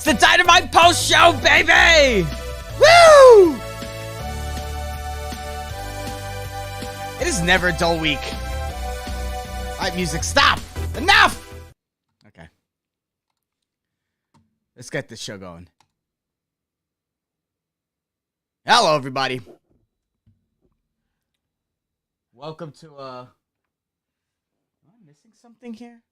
It's the Dynamite Post Show, baby! Woo! It is never a dull week. Alright, music, stop! Enough! Okay. Let's get this show going. Hello, everybody. Welcome to, am I missing something here?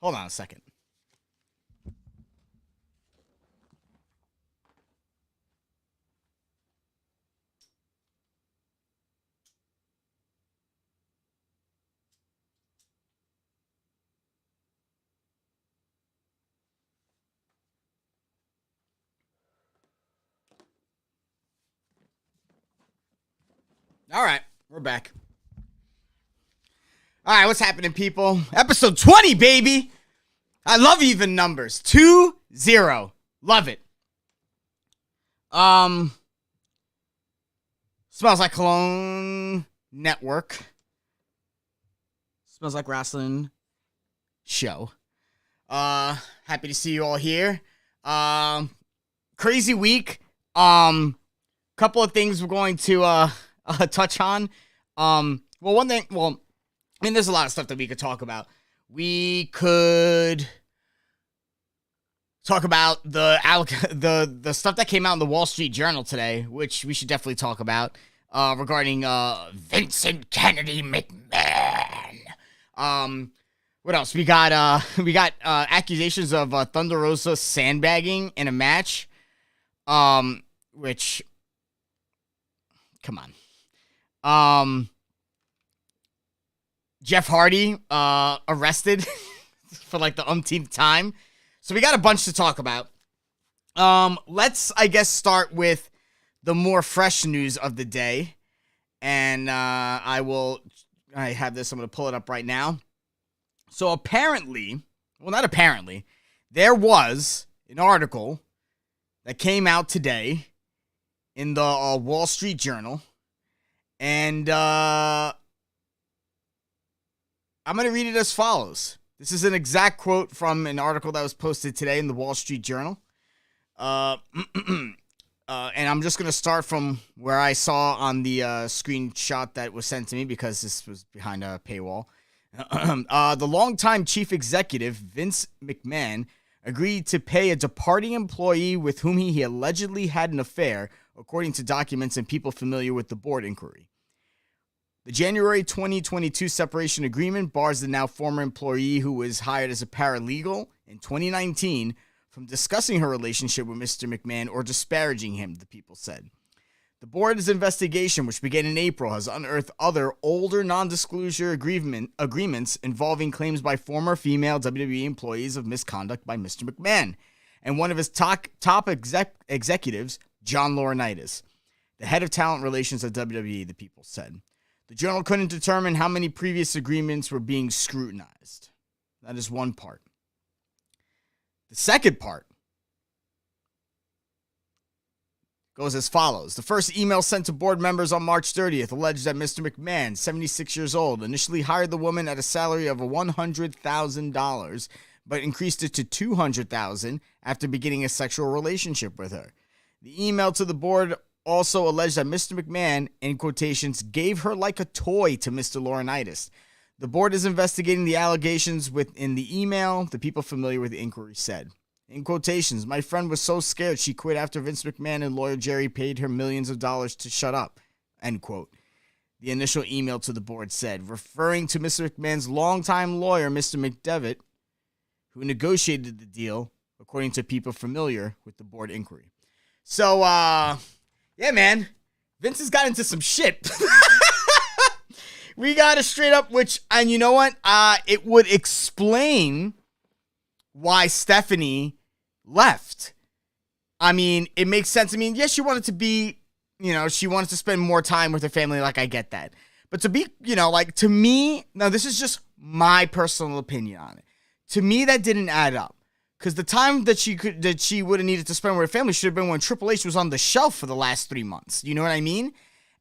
Hold on a second. All right, we're back. All right, what's happening, people? Episode 20, baby. I love even numbers. 2-0. Love it. Smells like Cologne Network. Smells like Wrasslin show. Happy to see you all here. Crazy week. Couple of things we're going to touch on. One thing, there's a lot of stuff that we could talk about. We could talk about the stuff that came out in the Wall Street Journal today, which we should definitely talk about, regarding Vincent Kennedy McMahon. What else? We got accusations of Thunder Rosa sandbagging in a match, which, come on. Jeff Hardy, arrested for like the umpteenth time. So we got a bunch to talk about. Let's, I guess, start with the more fresh news of the day. And I have this, I'm going to pull it up right now. So apparently, there was an article that came out today in the Wall Street Journal. And I'm going to read it as follows. This is an exact quote from an article that was posted today in the Wall Street Journal. And I'm just going to start from where I saw on the screenshot that was sent to me because this was behind a paywall. The longtime chief executive, Vince McMahon, agreed to pay a departing employee with whom he allegedly had an affair, according to documents and people familiar with the board inquiry. The January 2022 separation agreement bars the now former employee who was hired as a paralegal in 2019 from discussing her relationship with Mr. McMahon or disparaging him, the people said. The board's investigation, which began in April, has unearthed other older non-disclosure agreements involving claims by former female WWE employees of misconduct by Mr. McMahon and one of his top executives, John Laurinaitis, the head of talent relations at WWE, the people said. The journal couldn't determine how many previous agreements were being scrutinized. That is one part. The second part goes as follows. The first email sent to board members on March 30th alleged that Mr. McMahon, 76 years old, initially hired the woman at a salary of $100,000, but increased it to $200,000 after beginning a sexual relationship with her. The email to the board also alleged that Mr. McMahon, in quotations, gave her like a toy to Mr. Laurinaitis. The board is investigating the allegations within the email, the people familiar with the inquiry said. In quotations, my friend was so scared she quit after Vince McMahon and lawyer Jerry paid her millions of dollars to shut up, end quote. The initial email to the board said, referring to Mr. McMahon's longtime lawyer, Mr. McDevitt, who negotiated the deal, according to people familiar with the board inquiry. So, yeah, man, Vince has got into some shit. We got it straight up, and you know what? It would explain why Stephanie left. I mean, it makes sense. I mean, yes, she wanted to be, she wanted to spend more time with her family. Like, I get that. But to be, to me, now this is just my personal opinion on it. To me, that didn't add up. Because the time that she would have needed to spend with her family should have been when Triple H was on the shelf for the last 3 months. You know what I mean?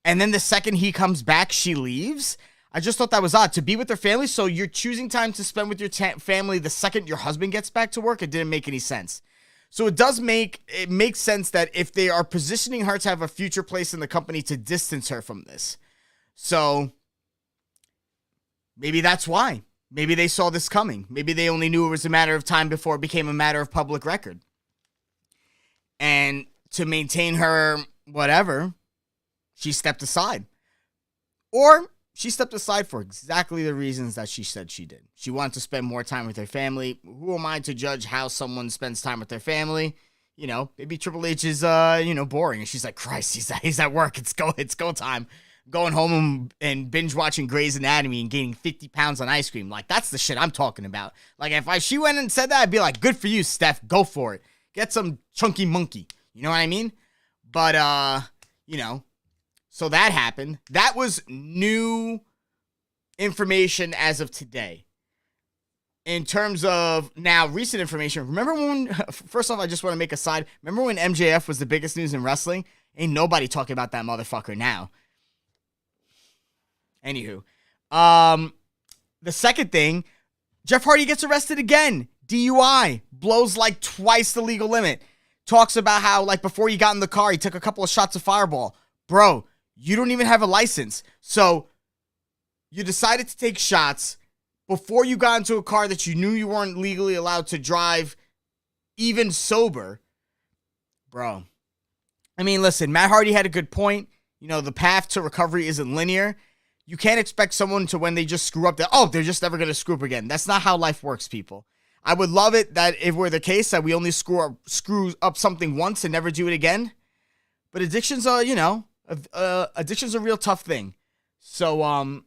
And then the second he comes back, she leaves. I just thought that was odd. To be with their family, so you're choosing time to spend with your family the second your husband gets back to work? It didn't make any sense. So it makes sense that if they are positioning her to have a future place in the company, to distance her from this. So maybe that's why. Maybe they saw this coming. Maybe they only knew it was a matter of time before it became a matter of public record. And to maintain her whatever, she stepped aside. Or she stepped aside for exactly the reasons that she said she did. She wanted to spend more time with her family. Who am I to judge how someone spends time with their family? You know, maybe Triple H is, boring. And she's like, Christ, he's at work. It's go time. Going home and binge watching Grey's Anatomy and gaining 50 pounds on ice cream. Like, that's the shit I'm talking about. Like, if she went and said that, I'd be like, good for you, Steph. Go for it. Get some chunky monkey. You know what I mean? But, so that happened. That was new information as of today. In terms of now recent information, remember when, first off, I just want to make a side. Remember when MJF was the biggest news in wrestling? Ain't nobody talking about that motherfucker now. Anywho, the second thing, Jeff Hardy gets arrested again. DUI, blows like twice the legal limit. Talks about how, like, before he got in the car, he took a couple of shots of Fireball. Bro, you don't even have a license. So you decided to take shots before you got into a car that you knew you weren't legally allowed to drive, even sober. Bro. I mean, listen, Matt Hardy had a good point. You know, the path to recovery isn't linear. You can't expect someone to, when they just screw up, they're just never going to screw up again. That's not how life works, people. I would love it that if we're the case that we only screw up something once and never do it again. But addictions are, addiction's a real tough thing. So,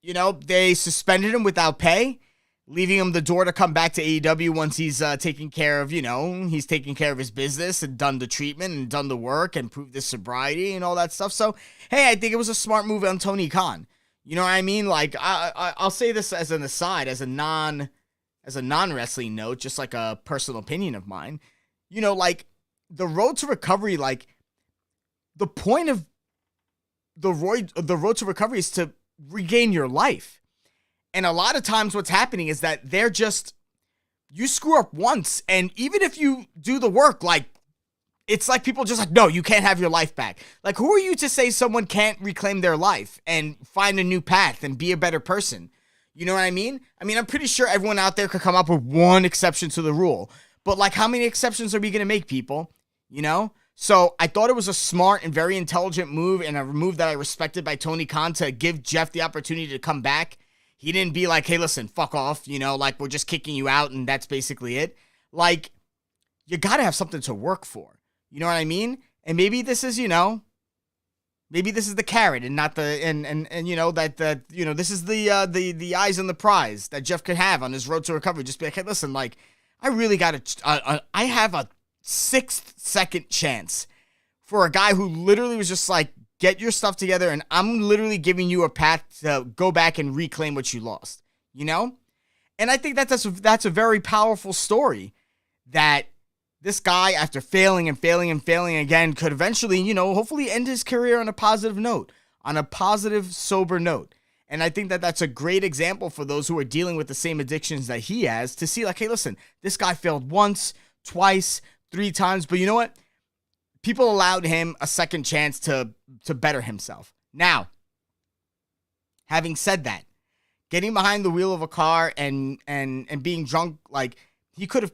they suspended him without pay, leaving him the door to come back to AEW once he's taken care of, he's taken care of his business and done the treatment and done the work and proved his sobriety and all that stuff. So, hey, I think it was a smart move on Tony Khan. You know what I mean? Like, I'll say this as an aside, as a non-wrestling note, just like a personal opinion of mine. Like, the road to recovery, like, the point of the road to recovery is to regain your life. And a lot of times what's happening is that you screw up once, and even if you do the work, like, it's like people just like, no, you can't have your life back. Like, who are you to say someone can't reclaim their life and find a new path and be a better person? You know what I mean? I'm pretty sure everyone out there could come up with one exception to the rule. But, like, how many exceptions are we going to make, people? So I thought it was a smart and very intelligent move, and a move that I respected by Tony Khan, to give Jeff the opportunity to come back. He didn't be like, hey, listen, fuck off, like, we're just kicking you out and that's basically it. Like, you got to have something to work for. You know what I mean? And maybe this is, maybe this is the carrot and not the, this is the eyes on the prize that Jeff could have on his road to recovery. Just be like, hey, listen, like, I really got to, I have a 6-second chance for a guy who literally was just like, get your stuff together, and I'm literally giving you a path to go back and reclaim what you lost, And I think that's a very powerful story, that this guy, after failing and failing and failing again, could eventually, hopefully end his career on a positive note, on a positive, sober note. And I think that that's a great example for those who are dealing with the same addictions that he has, to see like, hey, listen, this guy failed once, twice, 3 times, but you know what? People allowed him a second chance to better himself. Now, having said that, getting behind the wheel of a car and being drunk, like, he could have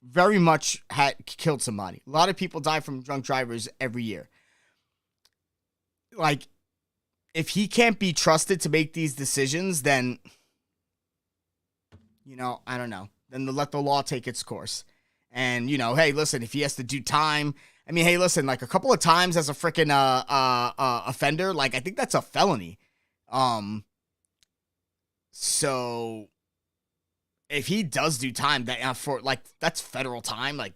very much killed somebody. A lot of people die from drunk drivers every year. Like, if he can't be trusted to make these decisions, then, I don't know. Then let the law take its course. And, hey, listen, if he has to do time, hey, listen, like, a couple of times as a freaking offender, like, I think that's a felony. So if he does do time, that's federal time. Like,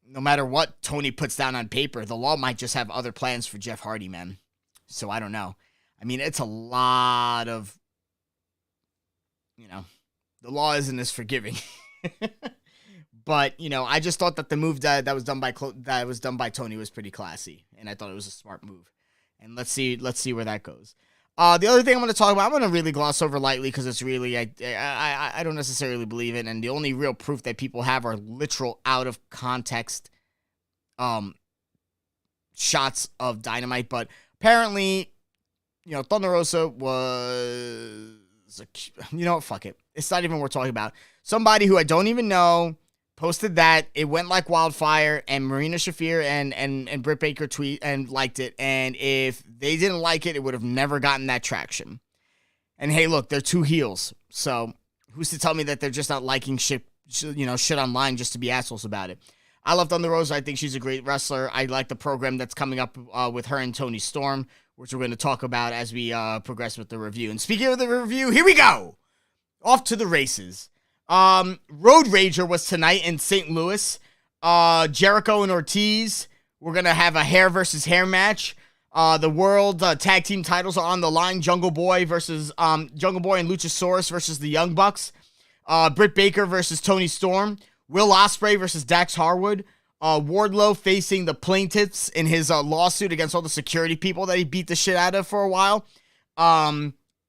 no matter what Tony puts down on paper, the law might just have other plans for Jeff Hardy, man. So I don't know. It's a lot of, the law isn't as forgiving. But I just thought that the move that was done by Tony was pretty classy, and I thought it was a smart move. And let's see where that goes. The other thing I'm going to talk about, I'm going to really gloss over lightly because it's really I don't necessarily believe it, and the only real proof that people have are literal out of context shots of Dynamite. But apparently, Thunder Rosa was fuck it. It's not even worth talking about. Somebody who I don't even know posted that it went like wildfire, and Marina Shafir and Britt Baker tweet and liked it. And if they didn't like it, it would have never gotten that traction. And hey, look, they're two heels. So who's to tell me that they're just not liking shit online just to be assholes about it? I love Thunder Rosa. I think she's a great wrestler. I like the program that's coming up with her and Toni Storm, which we're going to talk about as we progress with the review. And speaking of the review, here we go. Off to the races. Road Rager was tonight in St. Louis. Jericho and Ortiz. We're going to have a hair versus hair match. The world tag team titles are on the line. Jungle Boy and Luchasaurus versus the Young Bucks. Britt Baker versus Toni Storm. Will Ospreay versus Dax Harwood. Wardlow facing the plaintiffs in his lawsuit against all the security people that he beat the shit out of for a while.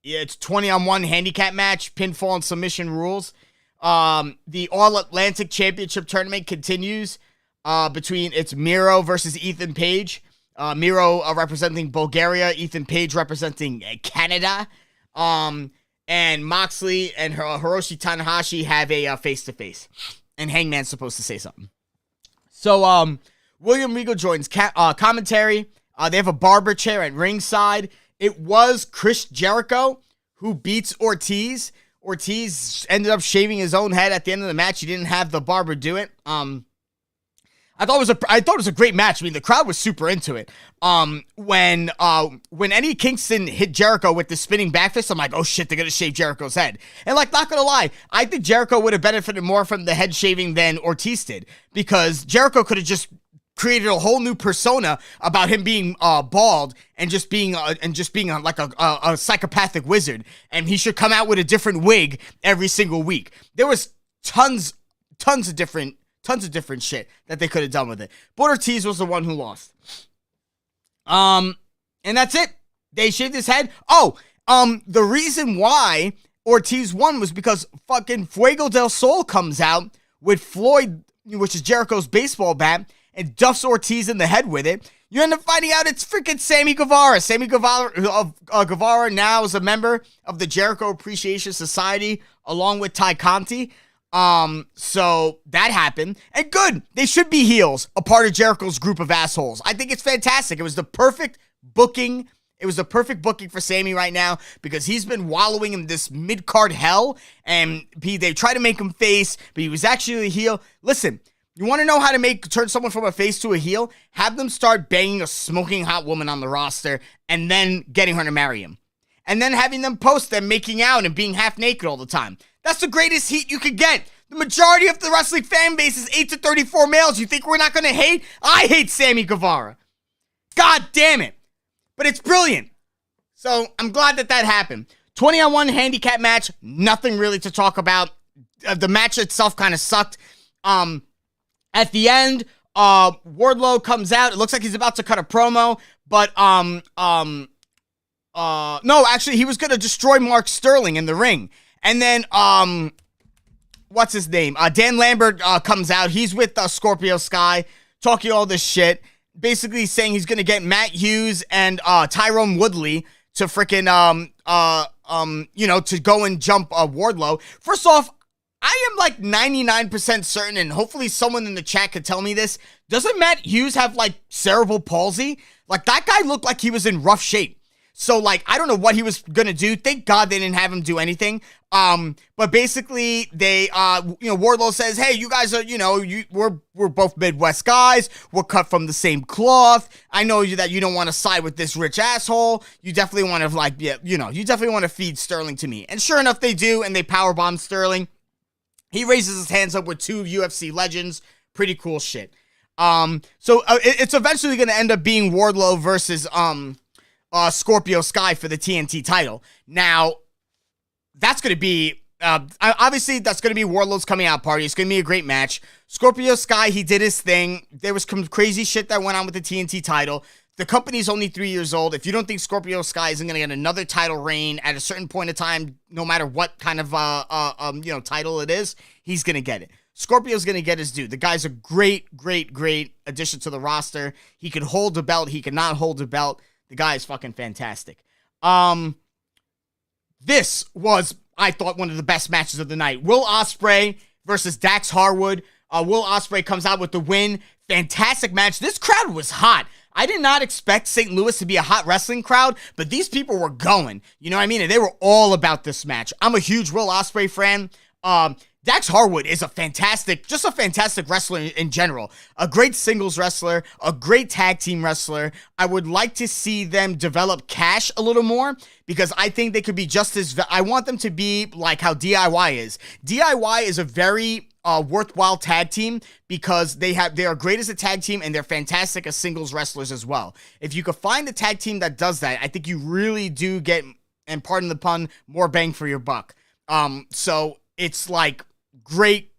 It's 20-on-1 handicap match, pinfall and submission rules. The All-Atlantic Championship Tournament continues between it's Miro versus Ethan Page. Miro representing Bulgaria, Ethan Page representing Canada. And Moxley and Hiroshi Tanahashi have a face-to-face. And Hangman's supposed to say something. So, William Regal joins commentary. They have a barber chair at ringside. It was Chris Jericho who beats Ortiz. Ortiz ended up shaving his own head at the end of the match. He didn't have the barber do it. I thought it was a great match. I mean, the crowd was super into it. When Eddie Kingston hit Jericho with the spinning back fist, I'm like, oh shit, they're gonna shave Jericho's head. And not gonna lie, I think Jericho would have benefited more from the head shaving than Ortiz did, because Jericho could have just created a whole new persona about him being bald and just being like a psychopathic wizard, and he should come out with a different wig every single week. There was tons of different shit that they could have done with it. But Ortiz was the one who lost. And that's it. They shaved his head. The reason why Ortiz won was because fucking Fuego del Sol comes out with Floyd, which is Jericho's baseball bat, and duffs Ortiz in the head with it. You end up finding out it's freaking Sammy Guevara. Sammy Guevara now is a member of the Jericho Appreciation Society, along with Ty Conti. So that happened, and good. They should be heels, a part of Jericho's group of assholes. I think it's fantastic. It was the perfect booking. It was the perfect booking for Sammy right now, because he's been wallowing in this mid-card hell, and they try to make him face, but he was actually a heel. Listen, you want to know how to turn someone from a face to a heel? Have them start banging a smoking hot woman on the roster, and then getting her to marry him. And then having them post them making out and being half naked all the time. That's the greatest heat you could get. The majority of the wrestling fan base is 8 to 34 males. You think we're not going to hate? I hate Sammy Guevara. God damn it. But it's brilliant. So I'm glad that happened. 20-on-1 handicap match. Nothing really to talk about. The match itself kind of sucked. At the end, Wardlow comes out. It looks like he's about to cut a promo. But, no, actually, he was going to destroy Mark Sterling in the ring. And then, what's his name? Dan Lambert comes out. He's with Scorpio Sky, talking all this shit, basically saying he's gonna get Matt Hughes and Tyrone Woodley to freaking to go and jump Wardlow. First off, I am like 99% certain, and hopefully someone in the chat could tell me this. Doesn't Matt Hughes have like cerebral palsy? Like, that guy looked like he was in rough shape. So, I don't know what he was gonna do. Thank God they didn't have him do anything. But basically, they, Wardlow says, "Hey, you guys are, we're both Midwest guys. We're cut from the same cloth. I know that you don't want to side with this rich asshole. You definitely want to, you definitely want to feed Sterling to me." And sure enough, they do, and they powerbomb Sterling. He raises his hands up with two UFC legends. Pretty cool shit. So it's eventually gonna end up being Wardlow versus Scorpio Sky for the TNT title. Now, that's going to be Obviously, that's going to be Wardlow's coming out party. It's going to be a great match. Scorpio Sky, he did his thing. There was some crazy shit that went on with the TNT title. The company's only 3 years old. If you don't think Scorpio Sky isn't going to get another title reign at a certain point of time, no matter what kind of title it is, he's going to get it. Scorpio's going to get his due. The guy's a great addition to the roster. He could hold the belt. He could not hold the belt. The guy is fucking fantastic. This was, I thought, one of the best matches of the night. Will Ospreay versus Dax Harwood. Will Ospreay comes out with the win. Fantastic match. This crowd was hot. I did not expect St. Louis to be a hot wrestling crowd, but these people were going. You know what I mean? And they were all about this match. I'm a huge Will Ospreay fan. Dax Harwood is a fantastic wrestler in general. A great singles wrestler, a great tag team wrestler. I would like to see them develop Cash a little more because I think they could be just as, I want them to be like how DIY is. DIY is a very worthwhile tag team because they are great as a tag team and they're fantastic as singles wrestlers as well. If you could find a tag team that does that, I think you really do get, and pardon the pun, more bang for your buck. So it's like great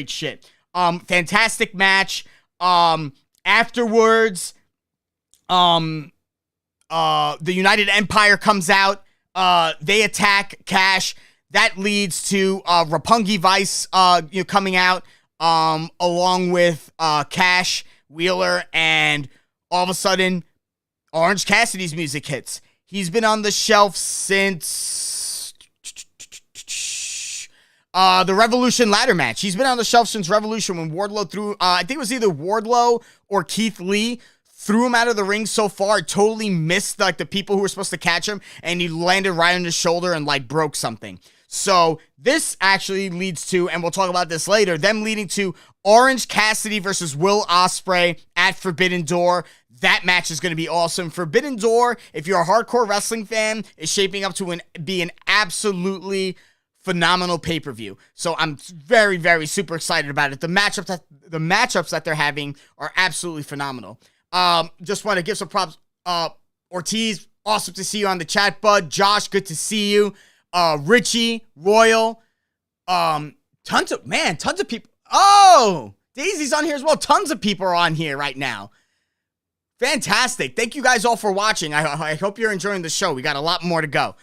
shit. Fantastic match. Afterwards, the United Empire comes out. They attack Cash. That leads to Roppongi Vice coming out along with Cash, Wheeler, and all of a sudden, Orange Cassidy's music hits. He's been on the shelf since the Revolution ladder match. He's been on the shelf since Revolution when Wardlow threw, I think it was either Wardlow or Keith Lee, threw him out of the ring so far, totally missed like the people who were supposed to catch him, and he landed right on his shoulder and like broke something. So this actually leads to, and we'll talk about this later, them leading to Orange Cassidy versus Will Ospreay at Forbidden Door. That match is going to be awesome. Forbidden Door, if you're a hardcore wrestling fan, is shaping up to be an absolutely phenomenal pay-per-view. So I'm very super excited about it. The matchups that they're having are absolutely phenomenal. Just want to give some props. Ortiz, awesome to see you on the chat, bud. Josh, good to see you. Richie, Royal, tons of people. Oh, Daisy's on here as well. Tons of people are on here right now. Fantastic. Thank you guys all for watching. I hope you're enjoying the show. We got a lot more to go.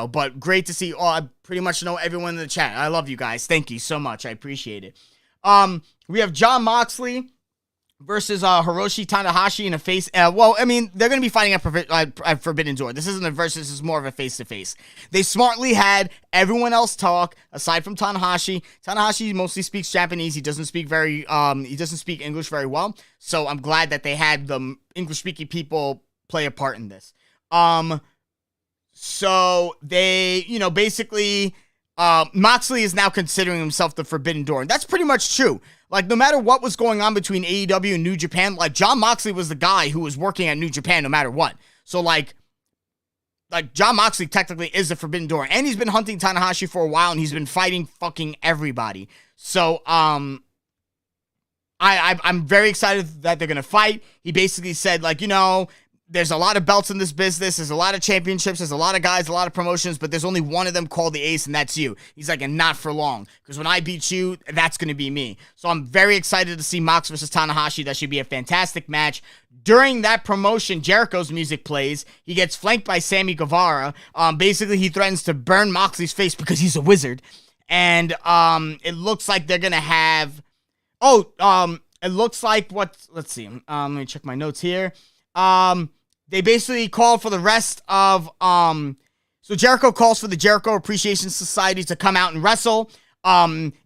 But great to see. I pretty much know everyone in the chat. I love you guys. Thank you so much. I appreciate it. We have Jon Moxley versus Hiroshi Tanahashi in a face. They're going to be fighting at Forbidden Door. This isn't a versus. This is more of a face-to-face. They smartly had everyone else talk, aside from Tanahashi. Tanahashi mostly speaks Japanese. He doesn't speak English very well. So I'm glad that they had the English-speaking people play a part in this. So they, basically, Moxley is now considering himself the Forbidden Door. And that's pretty much true. Like, no matter what was going on between AEW and New Japan, like, Jon Moxley was the guy who was working at New Japan no matter what. So, like Jon Moxley technically is the Forbidden Door. And he's been hunting Tanahashi for a while, and he's been fighting fucking everybody. So, I'm very excited that they're going to fight. He basically said, there's a lot of belts in this business. There's a lot of championships. There's a lot of guys, a lot of promotions, but there's only one of them called the Ace, and that's you. He's like, and not for long, because when I beat you, that's going to be me. So I'm very excited to see Mox versus Tanahashi. That should be a fantastic match. During that promotion, Jericho's music plays. He gets flanked by Sammy Guevara. Basically, he threatens to burn Moxley's face because he's a wizard. And it looks like they're going to have... it looks like what... Let's see. Let me check my notes here. They basically call for the rest of, so Jericho calls for the Jericho Appreciation Society to come out and wrestle.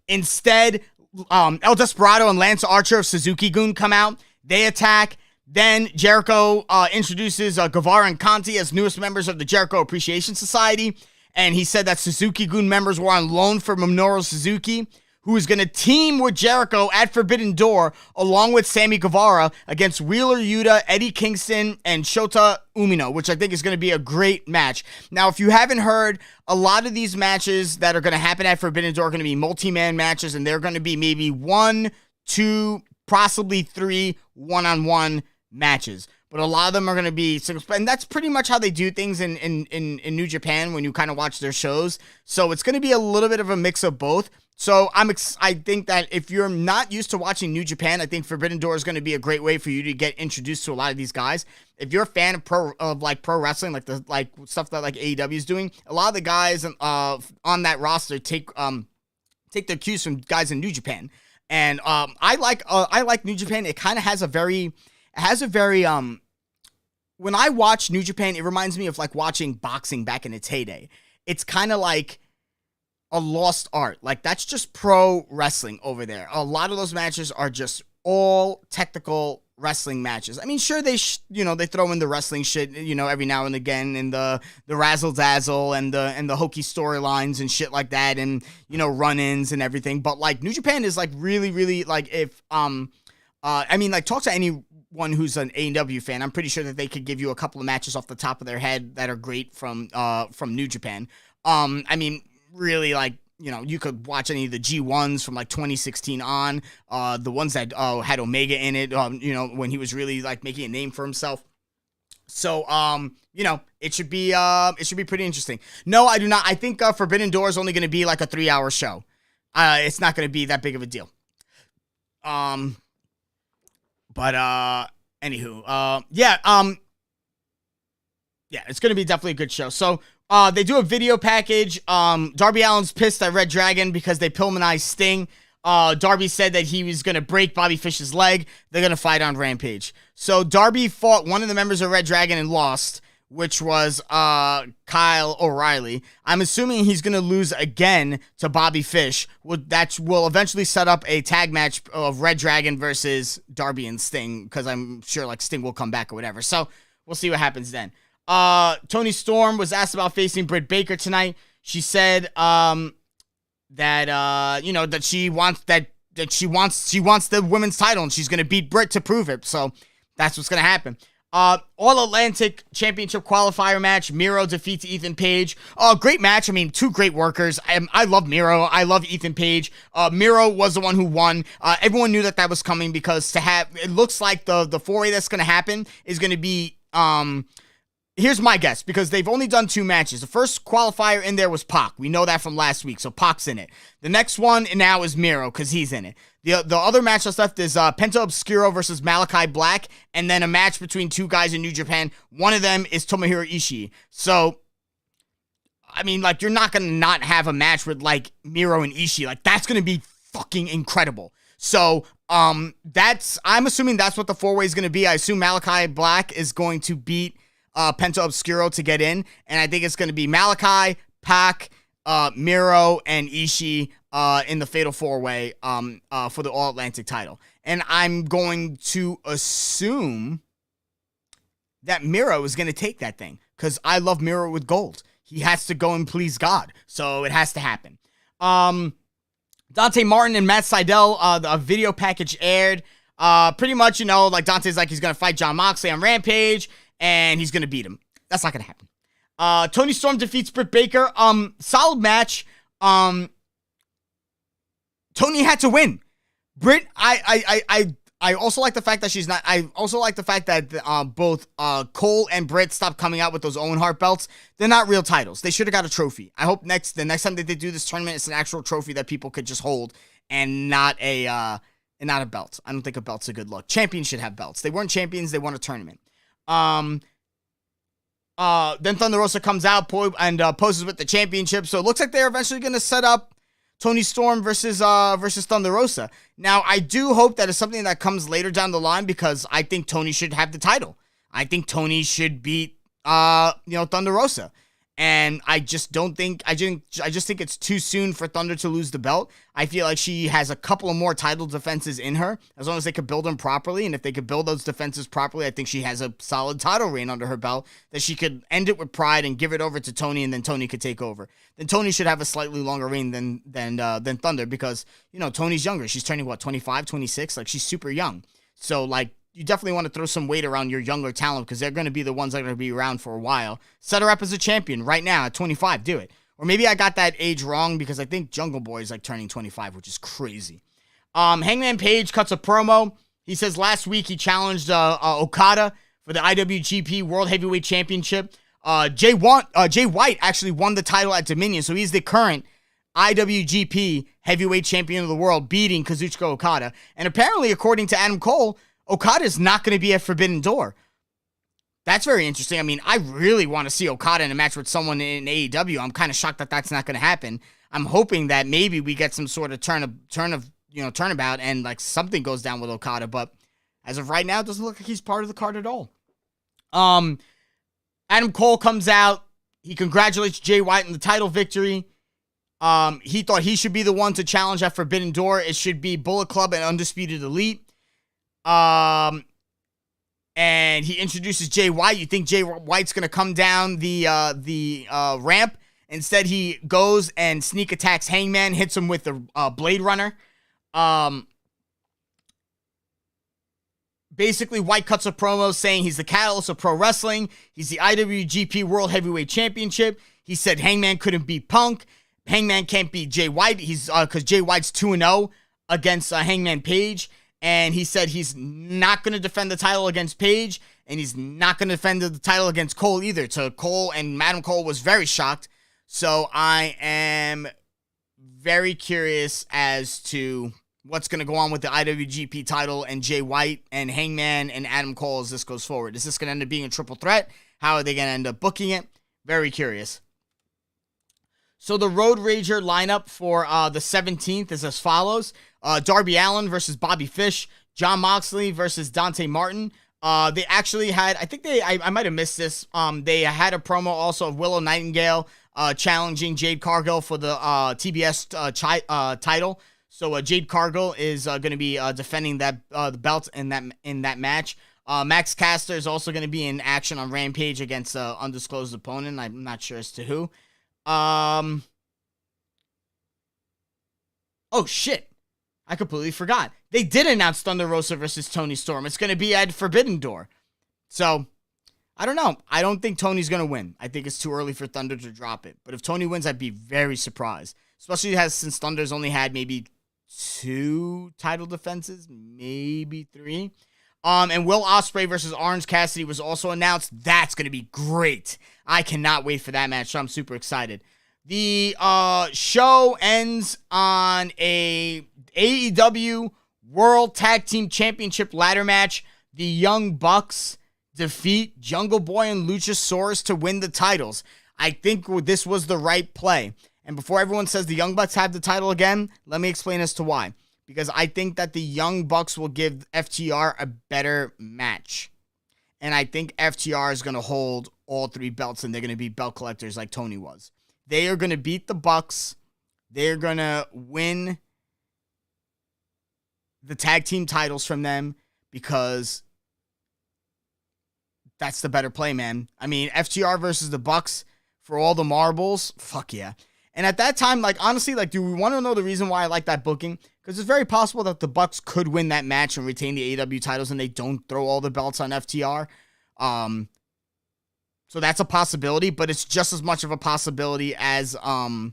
Instead, El Desperado and Lance Archer of Suzuki-gun come out. They attack. Then Jericho introduces Guevara and Conti as newest members of the Jericho Appreciation Society. And he said that Suzuki-gun members were on loan from Minoru Suzuki, who is going to team with Jericho at Forbidden Door, along with Sammy Guevara, against Wheeler Yuta, Eddie Kingston, and Shota Umino, which I think is going to be a great match. Now, if you haven't heard, a lot of these matches that are going to happen at Forbidden Door are going to be multi-man matches, and they're going to be maybe 1, 2, possibly 3 one-on-one matches. but a lot of them are going to be singles. And that's pretty much how they do things in New Japan when you kind of watch their shows. So it's going to be a little bit of a mix of both. So I think that if you're not used to watching New Japan, I think Forbidden Door is going to be a great way for you to get introduced to a lot of these guys. If you're a fan of pro wrestling, like stuff that like AEW is doing, a lot of the guys on that roster take their cues from guys in New Japan. And I like New Japan. It kind of has a very when I watch New Japan, it reminds me of like watching boxing back in its heyday. It's kind of like a lost art. Like, that's just pro wrestling over there. A lot of those matches are just all technical wrestling matches. I mean, sure, they throw in the wrestling shit, every now and again, in the razzle dazzle and the hokey storylines and shit like that, and run-ins and everything. But like, New Japan is like really, really like, if I mean, like, talk to anyone who's an AEW fan. I'm pretty sure that they could give you a couple of matches off the top of their head that are great from New Japan. I mean, really, like, you could watch any of the G1s from like 2016 on, the ones that had Omega in it, when he was really like making a name for himself. So, it should be pretty interesting. No, I do not. I think Forbidden Door is only going to be like a 3-hour show. It's not going to be that big of a deal. But anywho, yeah, it's going to be definitely a good show. So, they do a video package. Darby Allin's pissed at Red Dragon because they Pillmanized Sting. Darby said that he was going to break Bobby Fish's leg. They're going to fight on Rampage. So Darby fought one of the members of Red Dragon and lost, which was Kyle O'Reilly. I'm assuming he's going to lose again to Bobby Fish. That will eventually set up a tag match of Red Dragon versus Darby and Sting, because I'm sure like Sting will come back or whatever. So we'll see what happens then. Toni Storm was asked about facing Britt Baker tonight. She said that she wants the women's title, and she's going to beat Britt to prove it. So that's what's going to happen. All Atlantic Championship qualifier match. Miro defeats Ethan Page. Great match. I mean, two great workers. I love Miro. I love Ethan Page. Miro was the one who won. Everyone knew that was coming, because it looks like the four-way that's going to happen is going to be, here's my guess, because they've only done 2 matches. The first qualifier in there was Pac. We know that from last week, so Pac's in it. The next one now is Miro, because he's in it. The other match that's left is Penta Obscuro versus Malachi Black, and then a match between 2 guys in New Japan. One of them is Tomohiro Ishii. So, I mean, like, you're not going to not have a match with, like, Miro and Ishii. Like, that's going to be fucking incredible. So, I'm assuming that's what the 4-way is going to be. I assume Malachi Black is going to beat Penta Obscuro to get in, and I think it's going to be Malachi, Pac, Miro, and Ishii in the Fatal 4-way for the All Atlantic title. And I'm going to assume that Miro is going to take that thing, because I love Miro with gold. He has to go and please God, so it has to happen. Dante Martin and Matt Sydal, a video package aired. Pretty much, like, Dante's like he's going to fight Jon Moxley on Rampage, and he's going to beat him. That's not going to happen. Toni Storm defeats Britt Baker. Solid match. Toni had to win. Britt, I also like the fact that she's not. I also like the fact that both Cole and Britt stopped coming out with those Owen Hart belts. They're not real titles. They should have got a trophy. I hope the next time that they do this tournament, it's an actual trophy that people could just hold, and not a belt. I don't think a belt's a good look. Champions should have belts. They weren't champions. They won a tournament. Then Thunder Rosa comes out and poses with the championship. So it looks like they're eventually going to set up Toni Storm versus Thunder Rosa. Now, I do hope that it's something that comes later down the line, because I think Toni should have the title. I think Toni should beat Thunder Rosa. And I just think it's too soon for Thunder to lose the belt. I feel like she has a couple of more title defenses in her, as long as they could build them properly. And if they could build those defenses properly, I think she has a solid title reign under her belt, that she could end it with pride and give it over to Toni, and then Toni could take over. Then Toni should have a slightly longer reign than Thunder, because, Toni's younger. She's turning, 25, 26? Like, she's super young. So, like, you definitely want to throw some weight around your younger talent, because they're going to be the ones that are going to be around for a while. Set her up as a champion right now at 25. Do it. Or maybe I got that age wrong, because I think Jungle Boy is like turning 25, which is crazy. Hangman Page cuts a promo. He says last week he challenged Okada for the IWGP World Heavyweight Championship. Jay White actually won the title at Dominion, so he's the current IWGP Heavyweight Champion of the world, beating Kazuchika Okada. And apparently, according to Adam Cole, Okada is not going to be at Forbidden Door. That's very interesting. I mean, I really want to see Okada in a match with someone in AEW. I'm kind of shocked that that's not going to happen. I'm hoping that maybe we get some sort of turnabout and like something goes down with Okada. But as of right now, it doesn't look like he's part of the card at all. Adam Cole comes out. He congratulates Jay White on the title victory. He thought he should be the one to challenge at Forbidden Door. It should be Bullet Club and Undisputed Elite. And he introduces Jay White. You think Jay White's going to come down the ramp. Instead, he goes and sneak attacks Hangman, hits him with the Blade Runner. Basically, White cuts a promo saying he's the catalyst of pro wrestling. He's the IWGP World Heavyweight Championship. He said Hangman couldn't beat Punk. Hangman can't beat Jay White. Because Jay White's 2-0 against Hangman Page. And he said he's not going to defend the title against Page, and he's not going to defend the title against Cole either. So Cole and Madam Cole was very shocked. So I am very curious as to what's going to go on with the IWGP title and Jay White and Hangman and Adam Cole as this goes forward. Is this going to end up being a triple threat? How are they going to end up booking it? Very curious. So the Road Rager lineup for the 17th is as follows. Darby Allin versus Bobby Fish. Jon Moxley versus Dante Martin. They actually had, I might have missed this. They had a promo also of Willow Nightingale challenging Jade Cargill for the TBS title. So Jade Cargill is going to be defending that the belt in that match. Max Caster is also going to be in action on Rampage against an undisclosed opponent. I'm not sure as to who. Oh shit. I completely forgot. They did announce Thunder Rosa versus Toni Storm. It's going to be at Forbidden Door. So, I don't know. I don't think Tony's going to win. I think it's too early for Thunder to drop it. But if Tony wins, I'd be very surprised. Especially since Thunder's only had maybe 2 title defenses, maybe 3. And Will Ospreay versus Orange Cassidy was also announced. That's going to be great. I cannot wait for that match, so I'm super excited. The show ends on a AEW World Tag Team Championship ladder match. The Young Bucks defeat Jungle Boy and Luchasaurus to win the titles. I think this was the right play. And before everyone says the Young Bucks have the title again, let me explain as to why. Because I think that the Young Bucks will give FTR a better match. And I think FTR is going to hold all 3 belts, and they're going to be belt collectors like Tony was. They are going to beat the Bucks. They're going to win the tag team titles from them because that's the better play, man. I mean, FTR versus the Bucks for all the marbles. Fuck yeah. And at that time, like, honestly, like, do we want to know the reason why I like that booking? Because it's very possible that the Bucks could win that match and retain the AEW titles and they don't throw all the belts on FTR. So that's a possibility, but it's just as much of a possibility as FTR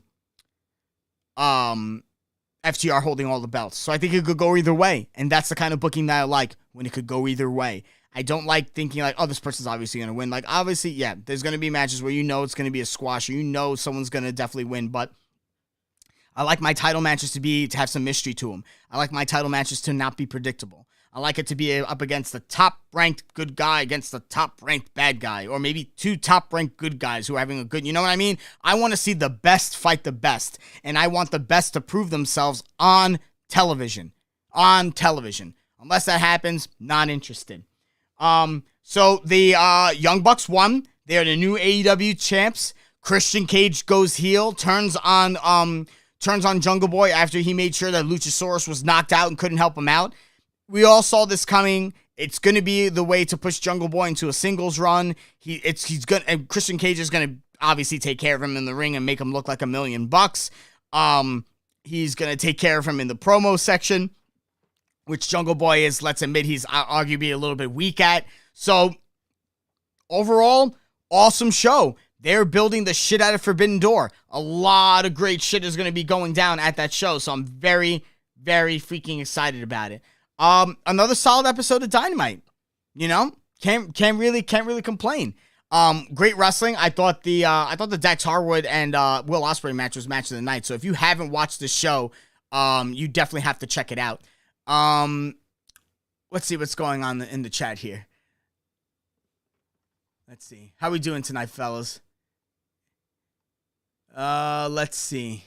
holding all the belts. So I think it could go either way, and that's the kind of booking that I like, when it could go either way. I don't like thinking like, oh, this person's obviously going to win. Like, obviously, yeah, there's going to be matches where you know it's going to be a squash, or you know someone's going to definitely win, but I like my title matches to have some mystery to them. I like my title matches to not be predictable. I like it to be up against the top-ranked good guy against the top-ranked bad guy, or maybe 2 top-ranked good guys who are having a good, you know what I mean? I want to see the best fight the best, and I want the best to prove themselves on television. Unless that happens, not interested. So the Young Bucks won. They are the new AEW champs. Christian Cage goes heel, turns on Jungle Boy after he made sure that Luchasaurus was knocked out and couldn't help him out. We all saw this coming. It's going to be the way to push Jungle Boy into a singles run. Christian Cage is going to obviously take care of him in the ring and make him look like $1 million. He's going to take care of him in the promo section, which Jungle Boy is, let's admit, he's arguably a little bit weak at. So, overall, awesome show. They're building the shit out of Forbidden Door. A lot of great shit is going to be going down at that show, so I'm very, very freaking excited about it. Another solid episode of Dynamite. You know, Can't really complain. Great wrestling. I thought the Dax Harwood and Will Ospreay match was match of the night. So if you haven't watched the show, you definitely have to check it out. Let's see what's going on in the chat here. Let's see. How we doing tonight, fellas? Let's see.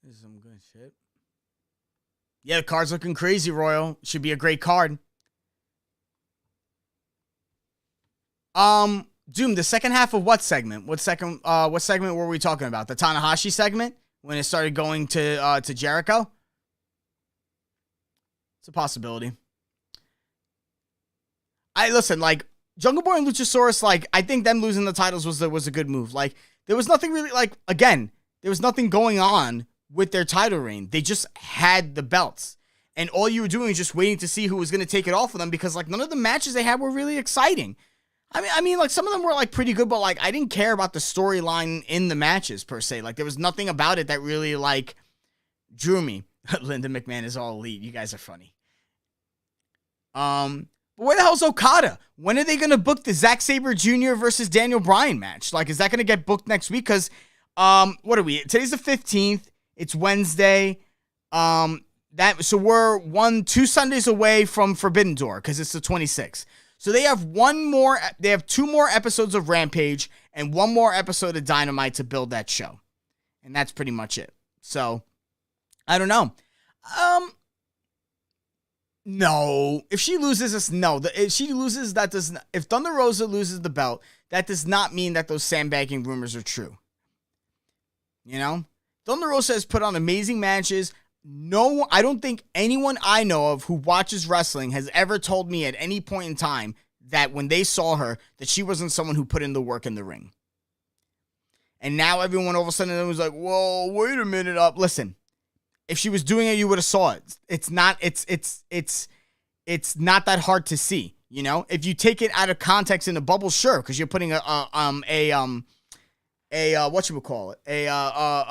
This is some good shit. Yeah, the card's looking crazy, Royal. Should be a great card. Doom, the second half of what segment? What segment were we talking about? The Tanahashi segment? When it started going to Jericho? It's a possibility. Listen, like, Jungle Boy and Luchasaurus, like, I think them losing the titles was a good move. Like, there was nothing really, like, again, there was nothing going on with their title reign. They just had the belts. And all you were doing was just waiting to see who was going to take it off of them because, like, none of the matches they had were really exciting. I mean, like, some of them were, like, pretty good, but, like, I didn't care about the storyline in the matches, per se. Like, there was nothing about it that really, like, drew me. Linda McMahon is all elite. You guys are funny. But where the hell's Okada? When are they going to book the Zack Sabre Jr. versus Daniel Bryan match? Like, is that going to get booked next week? Because, what are we? Today's the 15th. It's Wednesday. So we're 2 Sundays away from Forbidden Door because it's the 26th. So they have two more episodes of Rampage and one more episode of Dynamite to build that show. And that's pretty much it. So, I don't know. No. If she loses this, no. If she loses, that does not. If Thunder Rosa loses the belt, that does not mean that those sandbagging rumors are true. You know? Thunder Rosa has put on amazing matches. No, I don't think anyone I know of who watches wrestling has ever told me at any point in time that when they saw her, that she wasn't someone who put in the work in the ring. And now everyone all of a sudden was like, whoa, wait a minute up. Listen, if she was doing it, you would have saw it. It's not that hard to see, you know? If you take it out of context in a bubble, sure, because you're putting a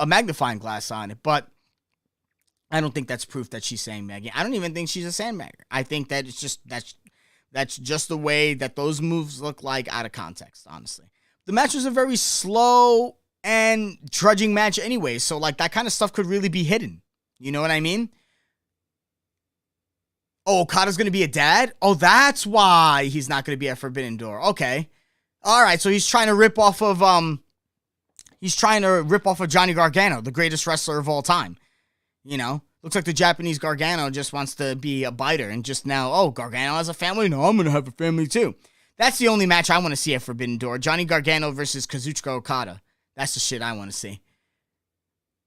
magnifying glass on it, but I don't think that's proof that she's sandbagging. I don't even think she's a sandbagger. I think that it's just that's just the way that those moves look like out of context, honestly. The match was a very slow and trudging match anyway, so like that kind of stuff could really be hidden. You know what I mean? Oh, Okada's going to be a dad? Oh, that's why he's not going to be at Forbidden Door. Okay. All right, so he's trying to rip off of Johnny Gargano, the greatest wrestler of all time. You know, looks like the Japanese Gargano just wants to be a biter and just now, oh, Gargano has a family? No, I'm going to have a family too. That's the only match I want to see at Forbidden Door. Johnny Gargano versus Kazuchika Okada. That's the shit I want to see.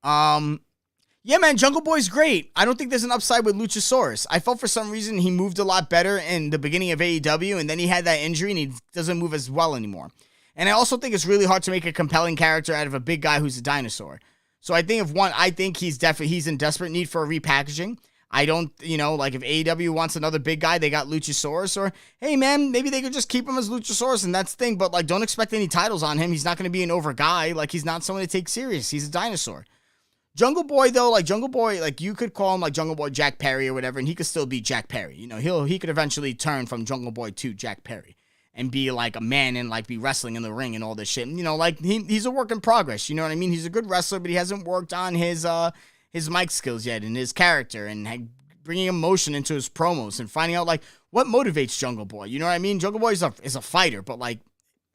Yeah, man, Jungle Boy's great. I don't think there's an upside with Luchasaurus. I felt for some reason he moved a lot better in the beginning of AEW, and then he had that injury and he doesn't move as well anymore. And I also think it's really hard to make a compelling character out of a big guy who's a dinosaur. So I think he's in desperate need for a repackaging. I don't, like if AEW wants another big guy, they got Luchasaurus, or hey man, maybe they could just keep him as Luchasaurus and that's the thing, but like don't expect any titles on him. He's not going to be an over guy. Like he's not someone to take serious. He's a dinosaur. Jungle Boy though, like you could call him like Jungle Boy Jack Perry or whatever, and he could still be Jack Perry. He could eventually turn from Jungle Boy to Jack Perry and be like a man and like be wrestling in the ring and all this shit. Like he's a work in progress. You know what I mean? He's a good wrestler, but he hasn't worked on his mic skills yet and his character and bringing emotion into his promos and finding out like what motivates Jungle Boy. You know what I mean? Jungle Boy is a fighter, but like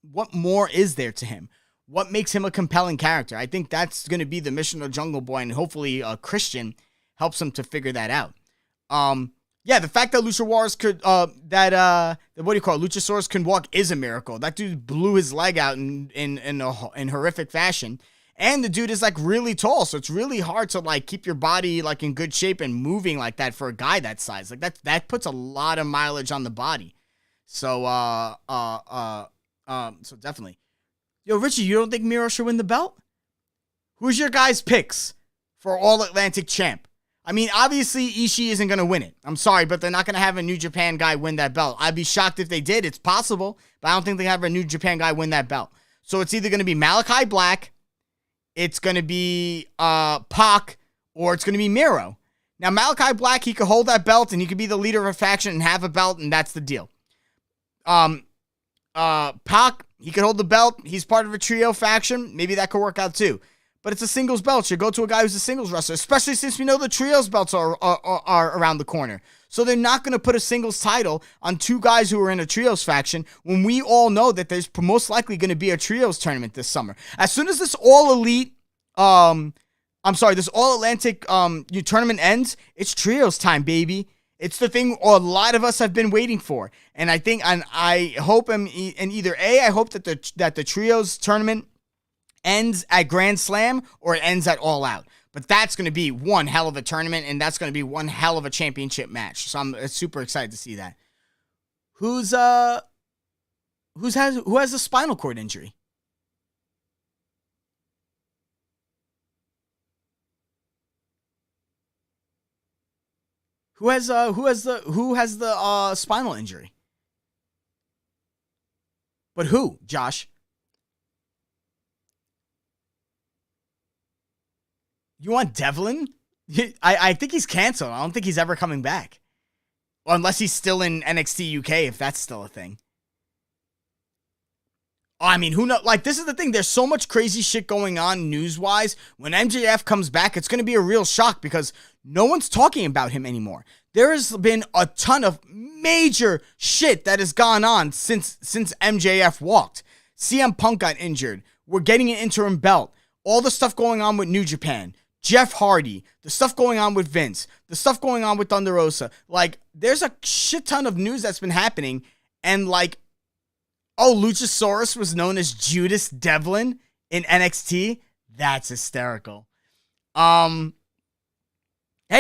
what more is there to him? What makes him a compelling character? I think that's going to be the mission of Jungle Boy, and hopefully Christian helps him to figure that out. Yeah, the fact that Luchasaurus can walk is a miracle. That dude blew his leg out in horrific fashion. And the dude is like really tall, so it's really hard to like keep your body like in good shape and moving like that for a guy that size. Like that puts a lot of mileage on the body. So so definitely. Yo, Richie, you don't think Miro should win the belt? Who's your guys' picks for All Atlantic champ? I mean, obviously, Ishii isn't going to win it. I'm sorry, but they're not going to have a New Japan guy win that belt. I'd be shocked if they did. It's possible, but I don't think they have a New Japan guy win that belt. So it's either going to be Malachi Black, it's going to be Pac, or it's going to be Miro. Now, Malachi Black, he could hold that belt, and he could be the leader of a faction and have a belt, and that's the deal. Pac, he could hold the belt. He's part of a trio faction. Maybe that could work out too. But it's a singles belt. You go to a guy who's a singles wrestler, especially since we know the trios belts are around the corner. So they're not going to put a singles title on two guys who are in a trios faction when we all know that there's most likely going to be a trios tournament this summer. As soon as this all elite, this all Atlantic tournament ends, it's trios time, baby. It's the thing a lot of us have been waiting for. And I think, and I hope, I hope that the trios tournament ends at Grand Slam or it ends at All Out. But that's going to be one hell of a tournament, and that's going to be one hell of a championship match. So I'm super excited to see that. Who has a spinal cord injury? Who has the spinal injury? But who, Josh? You want Devlin? I think he's canceled. I don't think he's ever coming back. Or unless he's still in NXT UK, if that's still a thing. I mean, who knows? Like, this is the thing. There's so much crazy shit going on news-wise. When MJF comes back, it's going to be a real shock because no one's talking about him anymore. There has been a ton of major shit that has gone on since MJF walked. CM Punk got injured. We're getting an interim belt. All the stuff going on with New Japan. Jeff Hardy, the stuff going on with Vince, the stuff going on with Thunder Rosa. Like, there's a shit ton of news that's been happening. And, like, Luchasaurus was known as Judas Devlin in NXT. That's hysterical. Hey,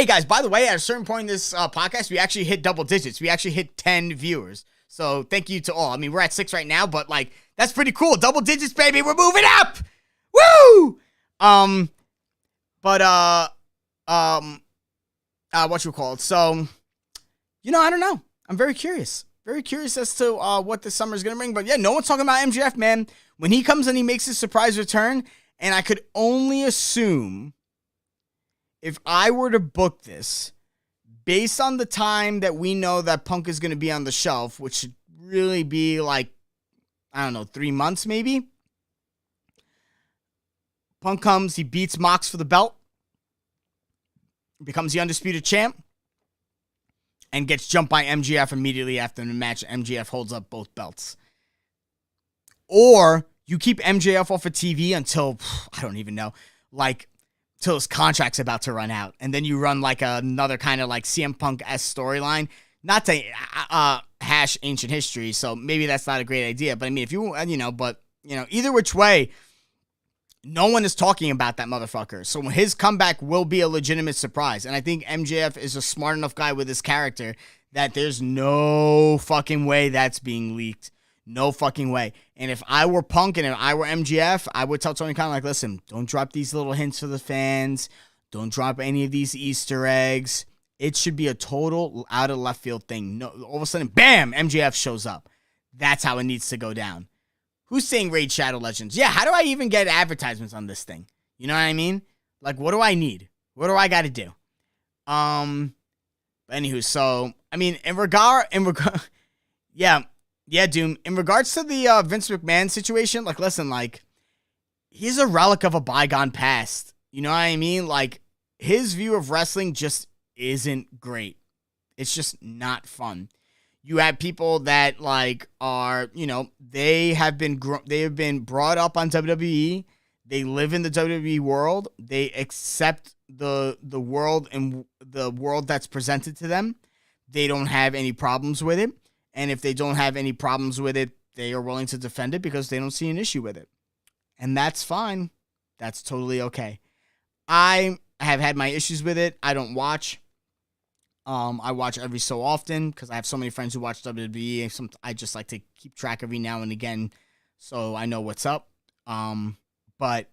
guys, by the way, at a certain point in this podcast, we actually hit double digits. We actually hit 10 viewers. So, thank you to all. I mean, we're at 6 right now, but, like, that's pretty cool. Double digits, baby. We're moving up. Woo! What you call it? So, I don't know. I'm very curious. Very curious as to what the summer is going to bring. But yeah, no one's talking about MJF, man. When he comes and he makes his surprise return, and I could only assume if I were to book this, based on the time that we know that Punk is going to be on the shelf, which should really be like, 3 months maybe. Punk comes, he beats Mox for the belt, becomes the undisputed champ, and gets jumped by MJF immediately after the match. MJF holds up both belts. Or you keep MJF off of TV until, I don't even know, till his contract's about to run out. And then you run another kind of CM Punk-esque storyline. Not to hash ancient history, so maybe that's not a great idea. But I mean, if you, either which way, no one is talking about that motherfucker. So his comeback will be a legitimate surprise. And I think MJF is a smart enough guy with his character that there's no fucking way that's being leaked. No fucking way. And if I were Punk and if I were MJF, I would tell Tony Khan, listen, don't drop these little hints for the fans. Don't drop any of these Easter eggs. It should be a total out of left field thing. No, all of a sudden, bam, MJF shows up. That's how it needs to go down. Who's saying Raid Shadow Legends? Yeah, how do I even get advertisements on this thing? You know what I mean? What do I need? What do I got to do? But anywho, so, I mean, yeah, Doom. In regards to the Vince McMahon situation, listen, he's a relic of a bygone past. You know what I mean? His view of wrestling just isn't great. It's just not fun. You have people that are, they have been brought up on WWE. They live in the WWE world. They accept the world and the world that's presented to them. They don't have any problems with it. And if they don't have any problems with it, they are willing to defend it because they don't see an issue with it. And that's fine. That's totally okay. I have had my issues with it. I don't watch. I watch every so often because I have so many friends who watch WWE. I just like to keep track every now and again so I know what's up. But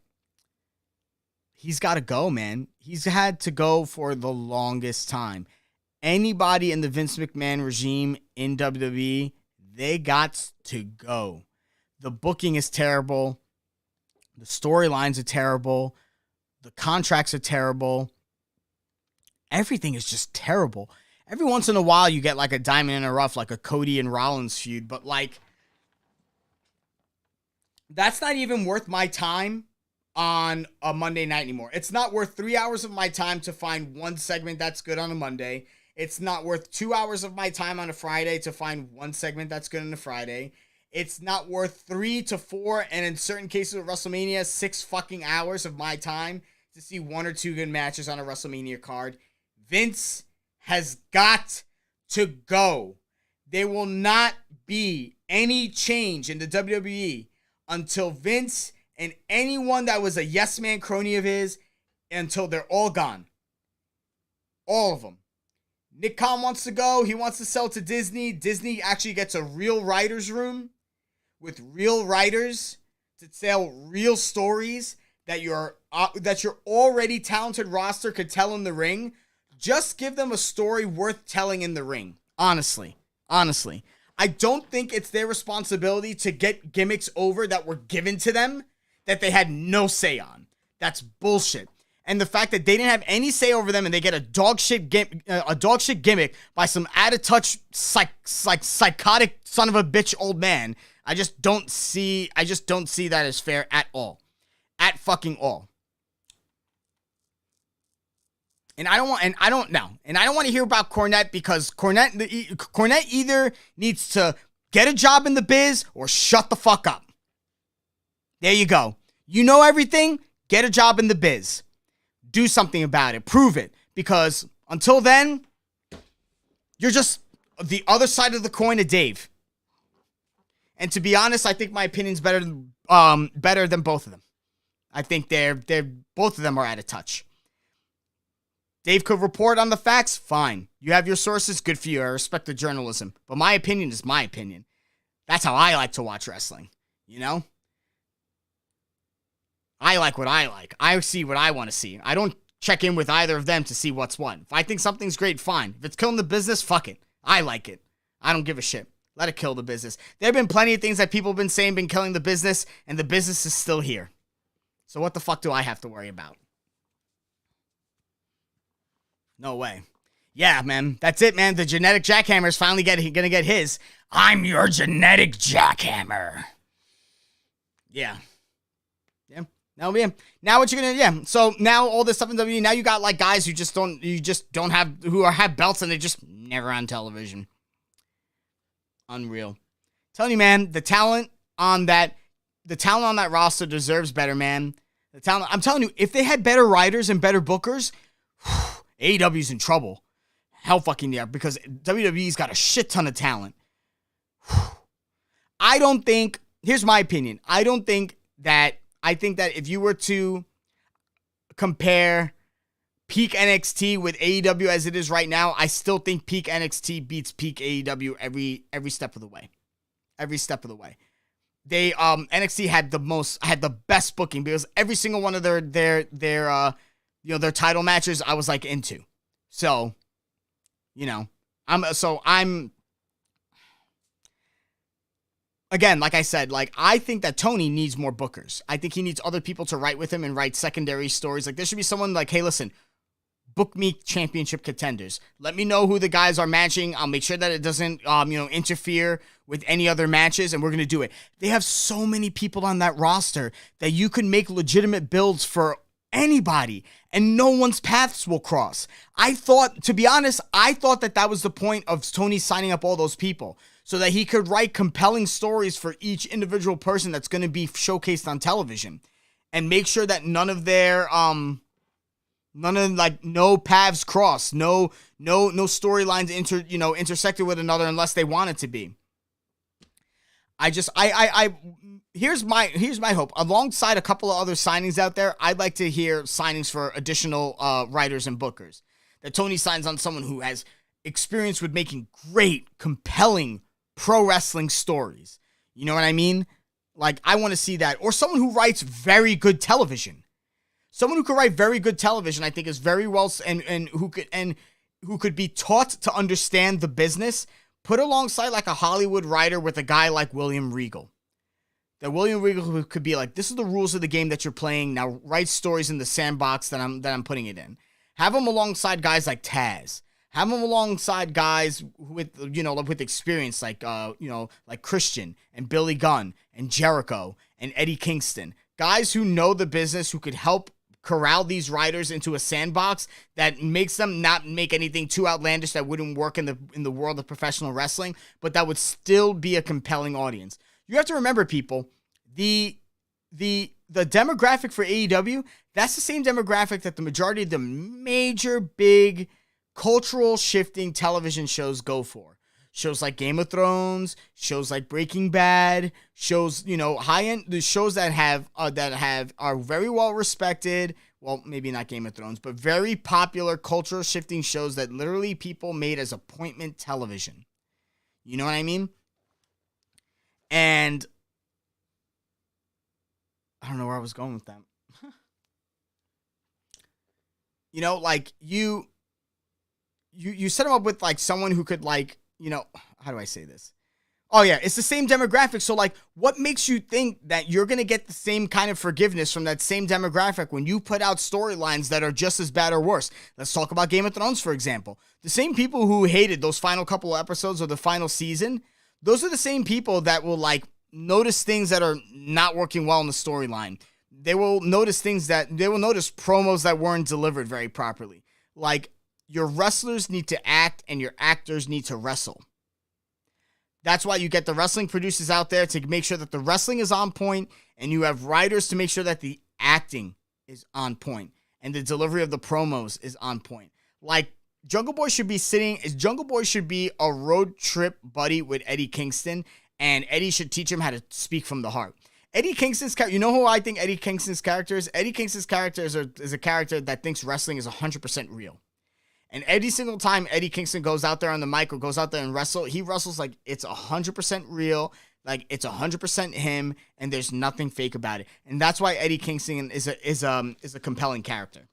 he's got to go, man. He's had to go for the longest time. Anybody in the Vince McMahon regime in WWE, they got to go. The booking is terrible. The storylines are terrible. The contracts are terrible. Everything is just terrible. Every once in a while, you get like a diamond in the rough, like a Cody and Rollins feud. But like, that's not even worth my time on a Monday night anymore. It's not worth 3 hours of my time to find one segment that's good on a Monday. It's not worth 2 hours of my time on a Friday to find one segment that's good on a Friday. It's not worth 3 to 4, and in certain cases with WrestleMania, 6 fucking hours of my time to see 1 or 2 good matches on a WrestleMania card. Vince has got to go. There will not be any change in the WWE until Vince and anyone that was a yes man crony of his, until they're all gone. All of them. Nick Khan wants to go. He wants to sell to Disney. Disney actually gets a real writer's room with real writers to tell real stories that your already talented roster could tell in the ring. Just give them a story worth telling in the ring. Honestly. I don't think it's their responsibility to get gimmicks over that were given to them that they had no say on. That's bullshit. And the fact that they didn't have any say over them and they get a dog shit gimmick by some out-of-touch psychotic son of a bitch old man, I just don't see that as fair at all. At fucking all. And I don't want to hear about Cornette, because Cornette either needs to get a job in the biz or shut the fuck up. There you go. You know everything? Get a job in the biz. Do something about it. Prove it. Because until then, you're just the other side of the coin of Dave. And to be honest, I think my opinion's better than both of them. I think they're both of them are out of touch. Dave could report on the facts, fine. You have your sources, good for you. I respect the journalism. But my opinion is my opinion. That's how I like to watch wrestling. You know? I like what I like. I see what I want to see. I don't check in with either of them to see what's what. If I think something's great, fine. If it's killing the business, fuck it. I like it. I don't give a shit. Let it kill the business. There have been plenty of things that people have been saying been killing the business, and the business is still here. So what the fuck do I have to worry about? No way. Yeah, man. That's it, man. The genetic jackhammer is finally gonna get his. I'm your genetic jackhammer. Yeah. Now what you're gonna, so now all this stuff in WWE, now you got like guys who have belts and they're just never on television. Unreal. Telling you, man, the talent on that roster deserves better, man. I'm telling you, if they had better writers and better bookers, AEW's in trouble. Hell fucking yeah, because WWE's got a shit ton of talent. Here's my opinion. I think that if you were to compare peak NXT with AEW as it is right now, I still think peak NXT beats peak AEW every step of the way. Every step of the way. They NXT had the best booking, because every single one of their title matches I was like into. So, I'm again, like I said, like, I think that Tony needs more bookers. I think he needs other people to write with him and write secondary stories. Like, there should be someone like, hey, listen, book me championship contenders. Let me know who the guys are matching. I'll make sure that it doesn't, interfere with any other matches, and we're going to do it. They have so many people on that roster that you could make legitimate builds for anybody, and no one's paths will cross. To be honest, I thought that was the point of Tony signing up all those people, so that he could write compelling stories for each individual person that's going to be showcased on television, and make sure that no paths cross, no storylines intersected with another unless they want it to be. Here's my hope. Alongside a couple of other signings out there, I'd like to hear signings for additional writers and bookers. That Tony signs on someone who has experience with making great, compelling pro wrestling stories. You know what I mean? Like, I want to see that. Or someone who writes very good television. Someone who could write very good television, I think, is very well, and who could be taught to understand the business. Put alongside like a Hollywood writer with a guy like William Regal. that William Regal could be like, this is the rules of the game that you're playing. Now write stories in the sandbox that I'm putting it in. Have him alongside guys like Taz. Have him alongside guys with, with experience like, like Christian and Billy Gunn and Jericho and Eddie Kingston. Guys who know the business, who could help corral these writers into a sandbox that makes them not make anything too outlandish that wouldn't work in the world of professional wrestling, but that would still be a compelling audience. You have to remember, people, the demographic for AEW, that's the same demographic that the majority of the major big cultural shifting television shows go for. Shows like Game of Thrones, shows like Breaking Bad, shows, high-end, the shows that are very well respected. Well, maybe not Game of Thrones, but very popular cultural shifting shows that literally people made as appointment television. You know what I mean? And I don't know where I was going with that. Like you set them up with like someone who could like, how do I say this? Oh yeah, it's the same demographic. So like, what makes you think that you're going to get the same kind of forgiveness from that same demographic when you put out storylines that are just as bad or worse? Let's talk about Game of Thrones, for example. The same people who hated those final couple of episodes of the final season, those are the same people that will like notice things that are not working well in the storyline. They will notice promos that weren't delivered very properly. Like, your wrestlers need to act and your actors need to wrestle. That's why you get the wrestling producers out there to make sure that the wrestling is on point, and you have writers to make sure that the acting is on point and the delivery of the promos is on point. Like, Jungle Boy should be a road trip buddy with Eddie Kingston, and Eddie should teach him how to speak from the heart. Eddie Kingston's character, you know who I think Eddie Kingston's character is? Eddie Kingston's character is a character that thinks wrestling is 100% real. And every single time Eddie Kingston goes out there on the mic or goes out there and he wrestles like it's 100% real, like it's 100% him, and there's nothing fake about it. And that's why Eddie Kingston is a compelling character.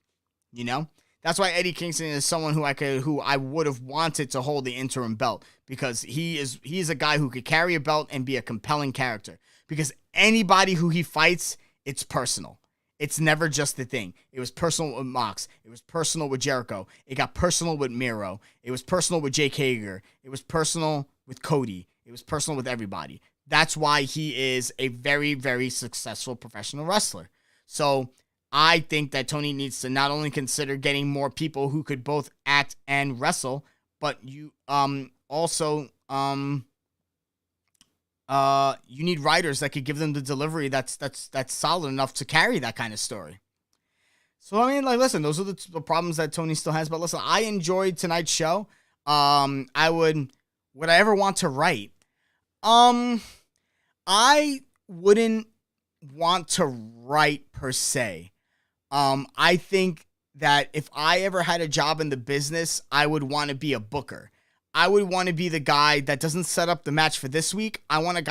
That's why Eddie Kingston is someone who I would have wanted to hold the interim belt, because he's a guy who could carry a belt and be a compelling character. Because anybody who he fights, it's personal. It's never just the thing. It was personal with Mox. It was personal with Jericho. It got personal with Miro. It was personal with Jake Hager. It was personal with Cody. It was personal with everybody. That's why he is a very, very successful professional wrestler. So I think that Tony needs to not only consider getting more people who could both act and wrestle, but you also you need writers that could give them the delivery that's solid enough to carry that kind of story. So, I mean, like, listen, those are the problems that Tony still has. But listen, I enjoyed tonight's show. Would I ever want to write? I wouldn't want to write per se. I think that if I ever had a job in the business, I would want to be a booker. I would want to be the guy that doesn't set up the match for this week. I want to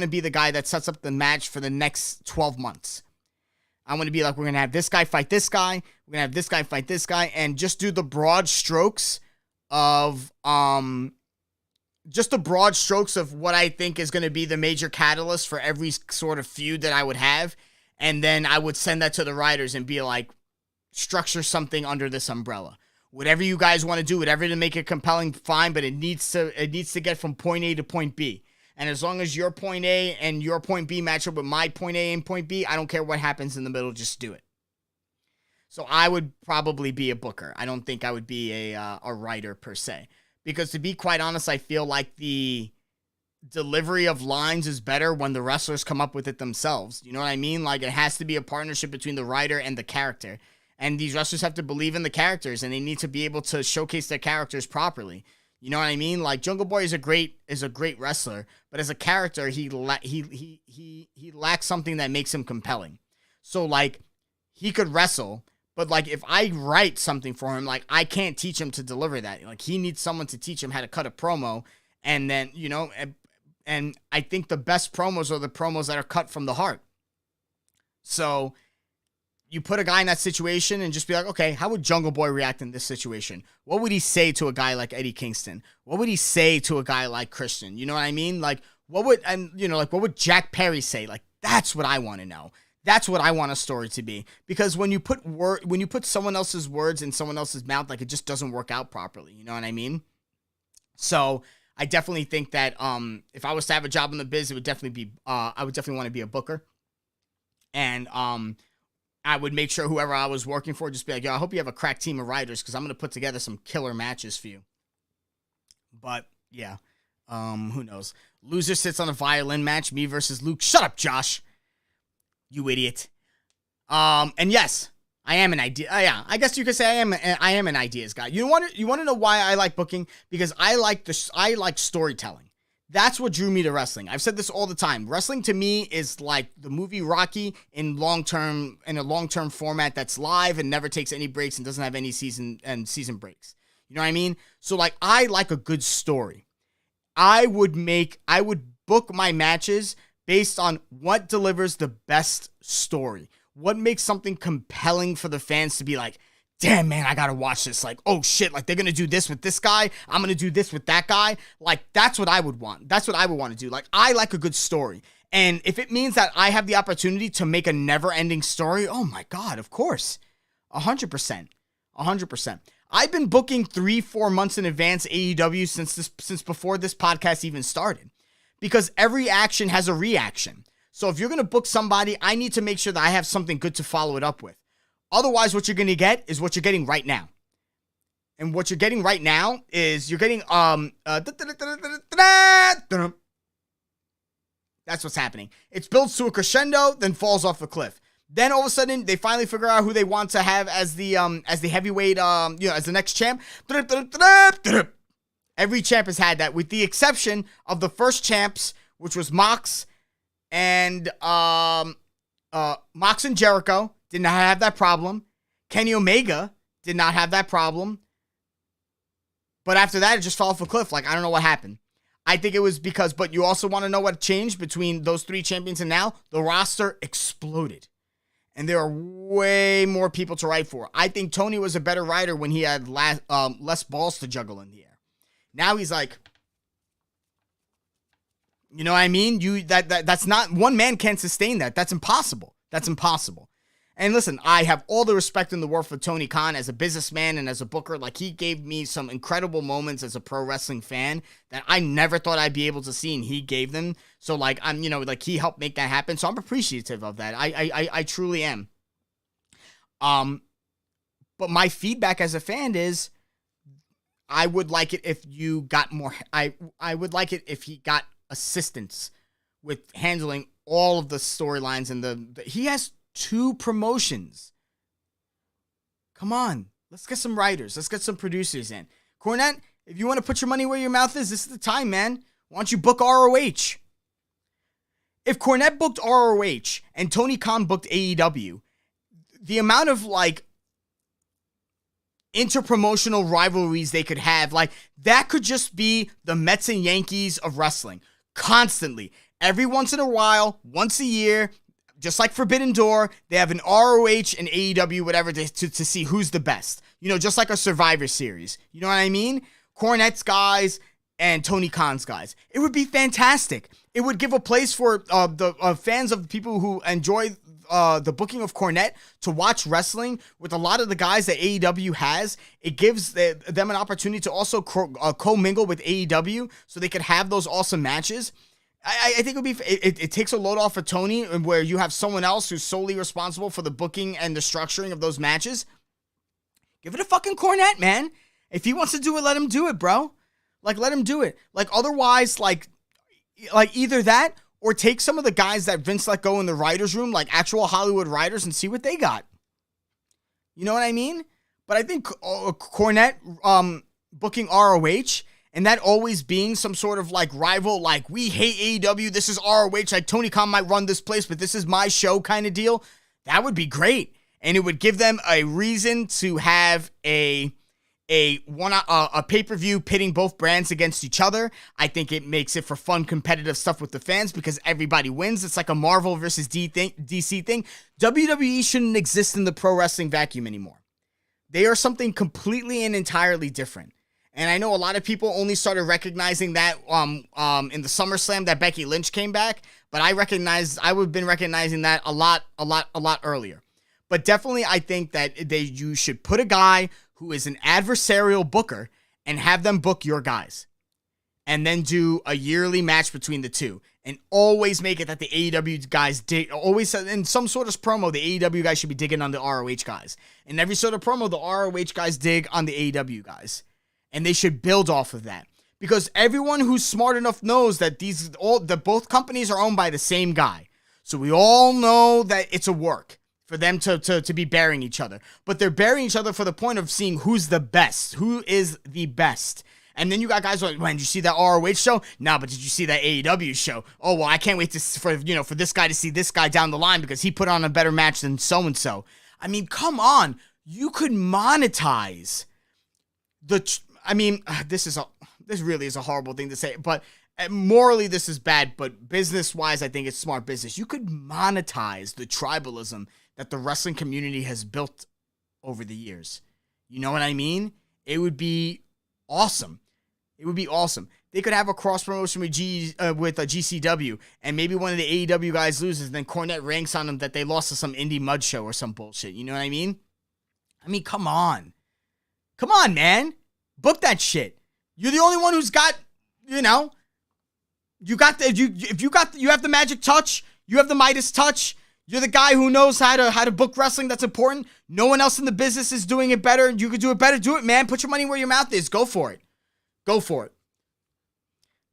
be the guy that sets up the match for the next 12 months. I want to be like, we're going to have this guy fight this guy. We're going to have this guy fight this guy, and just do the broad strokes of, what I think is going to be the major catalyst for every sort of feud that I would have. And then I would send that to the writers and be like, structure something under this umbrella. Whatever you guys want to do, whatever to make it compelling, fine, but it needs to get from point A to point B. And as long as your point A and your point B match up with my point A and point B, I don't care what happens in the middle, just do it. So I would probably be a booker. I don't think I would be a writer per se. Because to be quite honest, I feel like the delivery of lines is better when the wrestlers come up with it themselves. You know what I mean? Like, it has to be a partnership between the writer and the character. And these wrestlers have to believe in the characters, and they need to be able to showcase their characters properly. You know what I mean? Like, Jungle Boy is a great wrestler, but as a character, he lacks something that makes him compelling. So, like, he could wrestle, but, like, if I write something for him, like, I can't teach him to deliver that. Like, he needs someone to teach him how to cut a promo, and then, and I think the best promos are the promos that are cut from the heart. So you put a guy in that situation and just be like, okay, how would Jungle Boy react in this situation? What would he say to a guy like Eddie Kingston? What would he say to a guy like Christian? You know what I mean? Like, what would Jack Perry say? Like, that's what I want to know. That's what I want a story to be. Because when you put someone else's words in someone else's mouth, like, it just doesn't work out properly. You know what I mean? So I definitely think that if I was to have a job in the biz, it would definitely be I would definitely want to be a booker. And I would make sure whoever I was working for just be like, yo, I hope you have a crack team of writers because I'm going to put together some killer matches for you. But yeah, who knows? Loser sits on a violin match, me versus Luke. Shut up, Josh. You idiot. And yes, I am an idea. Yeah, I guess you could say I am an ideas guy. You want to know why I like booking? Because I like storytelling. That's what drew me to wrestling. I've said this all the time. Wrestling to me is like the movie Rocky in a long-term format that's live and never takes any breaks and doesn't have any season breaks. You know what I mean? So like I like a good story. I would book my matches based on what delivers the best story. What makes something compelling for the fans to be like, damn, man, I gotta watch this. Like, oh shit, like they're gonna do this with this guy. I'm gonna do this with that guy. Like, that's what I would want. That's what I would want to do. Like, I like a good story. And if it means that I have the opportunity to make a never-ending story, oh my God, of course. 100%. 100%. I've been booking 3-4 months in advance AEW since before this podcast even started. Because every action has a reaction. So if you're gonna book somebody, I need to make sure that I have something good to follow it up with. Otherwise, what you're going to get is what you're getting right now. And what you're getting right now is you're getting, that's what's happening. It builds to a crescendo, then falls off a cliff. Then all of a sudden, they finally figure out who they want to have as the heavyweight, as the next champ. Every champ has had that, with the exception of the first champs, which was Mox and Jericho. Did not have that problem. Kenny Omega did not have that problem. But after that, it just fell off a cliff. Like, I don't know what happened. I think it was because, but you also want to know what changed between those three champions and now? The roster exploded. And there are way more people to write for. I think Tony was a better writer when he had less balls to juggle in the air. Now he's like, you know what I mean? That's not, one man can't sustain that. That's impossible. That's impossible. And listen, I have all the respect in the world for Tony Khan as a businessman and as a booker. Like, he gave me some incredible moments as a pro wrestling fan that I never thought I'd be able to see, and he gave them. So, like, he helped make that happen. So I'm appreciative of that. I truly am. But my feedback as a fan is, I would like it if you got more. I would like it if he got assistance with handling all of the storylines and he has 2 promotions. Come on. Let's get some writers. Let's get some producers in. Cornette, if you want to put your money where your mouth is, this is the time, man. Why don't you book ROH? If Cornette booked ROH and Tony Khan booked AEW, the amount of, like, interpromotional rivalries they could have, like, that could just be the Mets and Yankees of wrestling. Constantly. Every once in a while, once a year, just like Forbidden Door, they have an ROH and AEW, whatever, to see who's the best. You know, just like a Survivor Series. You know what I mean? Cornette's guys and Tony Khan's guys. It would be fantastic. It would give a place for the fans of the people who enjoy the booking of Cornette to watch wrestling with a lot of the guys that AEW has. It gives them an opportunity to also co-mingle with AEW so they could have those awesome matches. I think it would be. It takes a load off of Tony, where you have someone else who's solely responsible for the booking and the structuring of those matches. Give it a fucking Cornette, man. If he wants to do it, let him do it, bro. Like, let him do it. Like, otherwise, like either that or take some of the guys that Vince let go in the writers' room, like actual Hollywood writers, and see what they got. You know what I mean? But I think Cornette booking ROH. And that always being some sort of, like, rival, like, we hate AEW, this is ROH, like, Tony Khan might run this place, but this is my show kind of deal. That would be great. And it would give them a reason to have a pay-per-view pitting both brands against each other. I think it makes it for fun, competitive stuff with the fans because everybody wins. It's like a Marvel versus DC thing. WWE shouldn't exist in the pro wrestling vacuum anymore. They are something completely and entirely different. And I know a lot of people only started recognizing that in the SummerSlam that Becky Lynch came back, but I would have been recognizing that a lot earlier. But definitely I think that you should put a guy who is an adversarial booker and have them book your guys. And then do a yearly match between the two. And always make it that the AEW guys always in some sort of promo, the AEW guys should be digging on the ROH guys. In every sort of promo, the ROH guys dig on the AEW guys. And they should build off of that. Because everyone who's smart enough knows that both companies are owned by the same guy. So we all know that it's a work for them to be burying each other. But they're burying each other for the point of seeing who's the best. Who is the best. And then you got guys like, man, did you see that ROH show? No, but did you see that AEW show? Oh, well, I can't wait for this guy to see this guy down the line because he put on a better match than so-and-so. I mean, come on. You could monetize this really is a horrible thing to say, but morally this is bad, but business-wise, I think it's smart business. You could monetize the tribalism that the wrestling community has built over the years. You know what I mean? It would be awesome. It would be awesome. They could have a cross promotion with GCW, and maybe one of the AEW guys loses, and then Cornette ranks on them that they lost to some indie mud show or some bullshit. You know what I mean? I mean, come on. Come on, man. Book that shit. You're the only one who's got, you have the magic touch, you have the Midas touch. You're the guy who knows how to book wrestling. That's important. No one else in the business is doing it better. You could do it better. Do it, man. Put your money where your mouth is. Go for it. Go for it.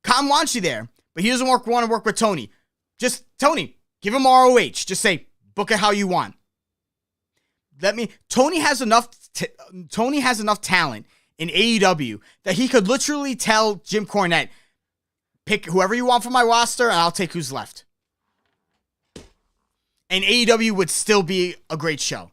Khan wants you there, but he doesn't want to work with Tony. Just, Tony, give him ROH. Just say, book it how you want. Tony has enough talent in AEW that he could literally tell Jim Cornette, pick whoever you want from my roster, and I'll take who's left. And AEW would still be a great show.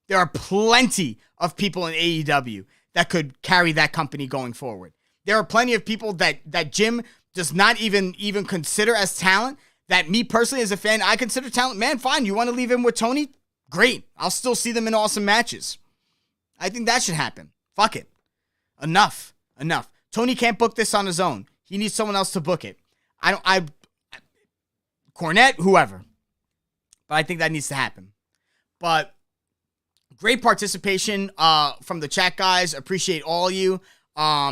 There are plenty of people in AEW that could carry that company going forward. There are plenty of people that Jim does not even consider as talent, that me personally as a fan, I consider talent. Man, fine, you want to leave him with Tony? Great. I'll still see them in awesome matches. I think that should happen. Fuck it. Enough. Tony can't book this on his own. He needs someone else to book it. Cornette, whoever. But I think that needs to happen. But great participation from the chat guys. Appreciate all you.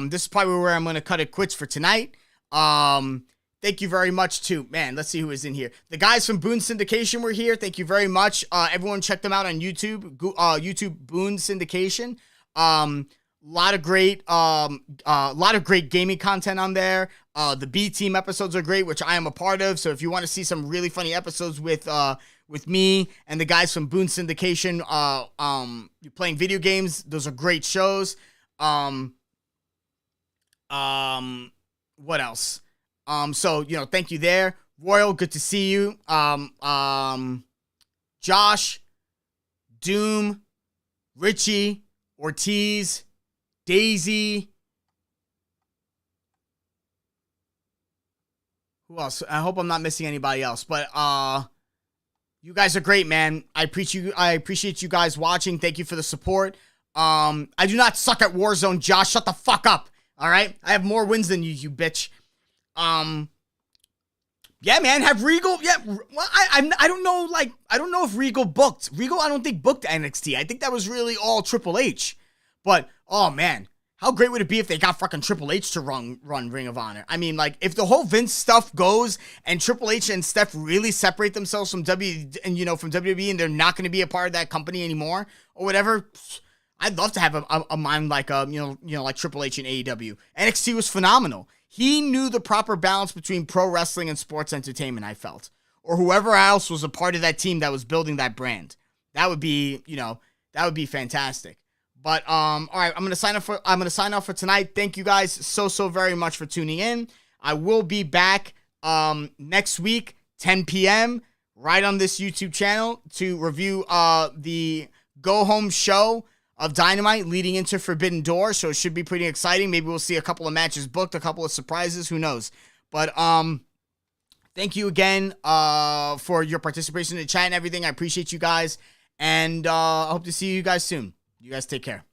This is probably where I'm going to cut it quits for tonight. Thank you very much to, man, let's see who is in here. The guys from Boone Syndication were here. Thank you very much. Everyone check them out on YouTube. YouTube Boone Syndication. Lot of great gaming content on there. The B Team episodes are great, which I am a part of. So if you want to see some really funny episodes with me and the guys from Boone Syndication, playing video games, those are great shows. What else? So, thank you there. Royal, good to see you. Josh, Doom, Richie, Ortiz, Daisy. Who else? I hope I'm not missing anybody else, but you guys are great, man. I appreciate you guys watching. Thank you for the support. I do not suck at Warzone, Josh. Shut the fuck up. All right? I have more wins than you bitch. Yeah, man, have Regal, yeah, well, I don't know, I don't know if Regal, I don't think booked NXT. I think that was really all Triple H. But, oh, man, how great would it be if they got fucking Triple H to run Ring of Honor? I mean, if the whole Vince stuff goes and Triple H and Steph really separate themselves from from WWE and they're not going to be a part of that company anymore or whatever, I'd love to have a mind like Triple H and AEW. NXT was phenomenal. He knew the proper balance between pro wrestling and sports entertainment, I felt. Or whoever else was a part of that team that was building that brand. That would be, that would be fantastic. But all right, I'm gonna sign off for tonight. Thank you guys so very much for tuning in. I will be back next week, 10 p.m. right on this YouTube channel to review the Go Home show of Dynamite leading into Forbidden Door, so it should be pretty exciting. Maybe we'll see a couple of matches booked, a couple of surprises, who knows. But thank you again for your participation in the chat and everything. I appreciate you guys, and I hope to see you guys soon. You guys take care.